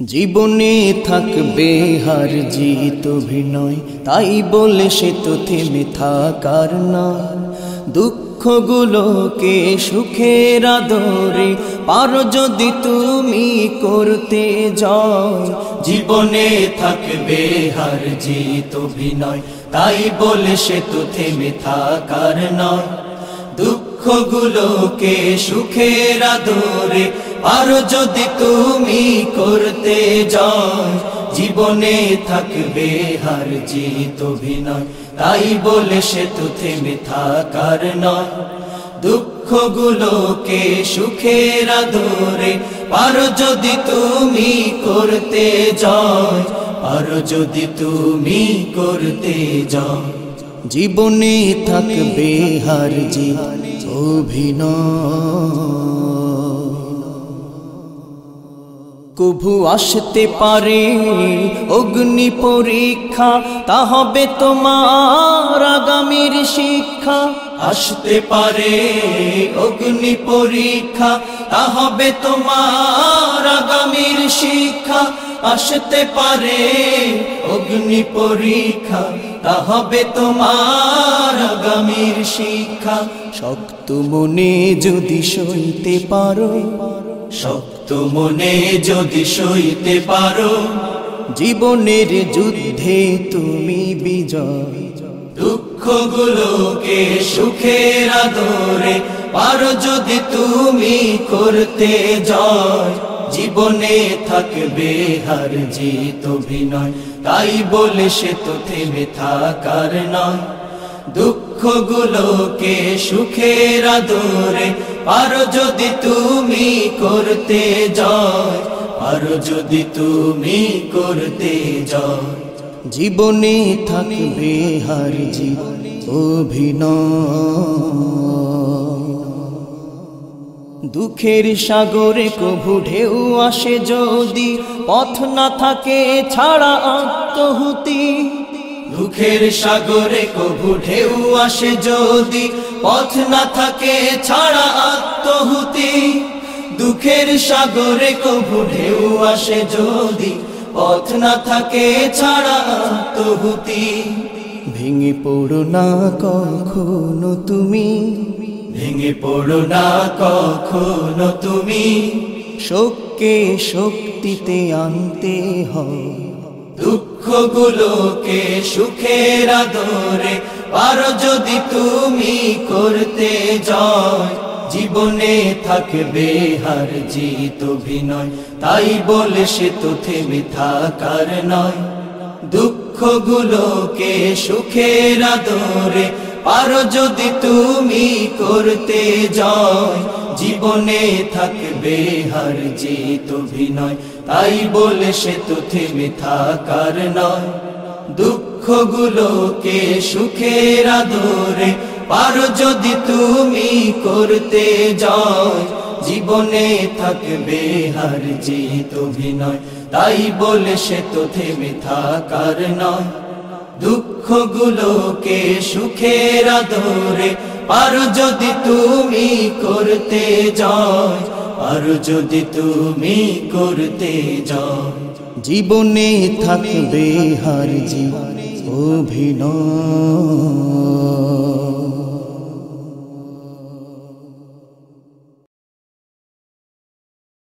জীবনে থাকবে হার জিত অভিনয়, তাই বলে সে তো থেমে থাকার নয়। দুঃখগুলোকে সুখের আদরে পারো যদি তুমি করতে জয়। জীবনে থাকবে হার জিত অভিনয়, তাই বলে সে তো থেমে থাকার নয়। দুঃখগুলোকে সুখের আদরে পারো যদি তুমি করতে জয়। জীবনে থাকবে হার জিত অভিনয়, তাই বলে সে তো থেমে থাকার নয়। দুঃখগুলোকে সুখের আদরে পারো যদি তুমি করতে জয়, পারো যদি তুমি করতে জয়। জীবনে থাকবে হার জিত অভিনয়, কভু আসতে পারে অগ্নি পরীক্ষা, তা হবে তোমার আগামীর শিক্ষা। আসতে পারে অগ্নি পরীক্ষা, তা হবে তোমার আগামীর শিক্ষা। আসতে পারে অগ্নি পরীক্ষা, তা হবে তোমার আগামীর শিক্ষা। শক্ত মনে যদি সইতে পারো, শক্ত মনে যদি সইতে পারো, জীবনের যুদ্ধে তুমি বিজয়। দুঃখগুলোকে সুখের আদরে পারো যদি তুমি করতে জয়। জীবনে থাকবে হার জিত অভিনয়, তাই বলে সে তো থেমে থাকার নয়। দুঃখগুলোকে সুখের আদরে পারো যদি তুমি করতে জয়, পারো যদি তুমি করতে জয়। জীবনে থাকবে হার জিত অভিনয়, দুঃখের সাগরে কভু ঢেউ আসে যদি পথ না থাকে ছাড়া আত্মহুতি। দুঃখের সাগরে কভু ঢেউ আসে যদি পথ না থাকে ছাড়া আত্মহুতি। দুঃখের সাগরে কভু ঢেউ আসে যদি পথ না থাকে ছাড়া আত্মহুতি। ভেঙে পড়ো না কখনো তুমি, ভেঙে পড়ো না কখনো তুমি, শোককে শক্তিতে আনতে হয়। দুঃখগুলোকে সুখের আদরে পারো যদি তুমি করতে জয়। জীবনে থাকবে হার জিত অভিনয়, তাই বলে সে তো থেমে থাকার নয়। দুঃখগুলোকে সুখের আদরে পারো যদি তুমি করতে জয়। জীবনে থাকবে হার জিত অভিনয়, তাই বলে সে তো থেমে থাকার নয়। দুঃখগুলোকে সুখের আদরে পারো যদি তুমি করতে জয়। জীবনে থাকবে হার জিত অভিনয়, তাই বলে সে তো থেমে থাকার নয়। দুঃখগুলোকে সুখের আদরে পারো যদি তুমি করতে জয়, পারো যদি তুমি করতে জয়। জীবনে থাকবে হার জিত অভিনয়।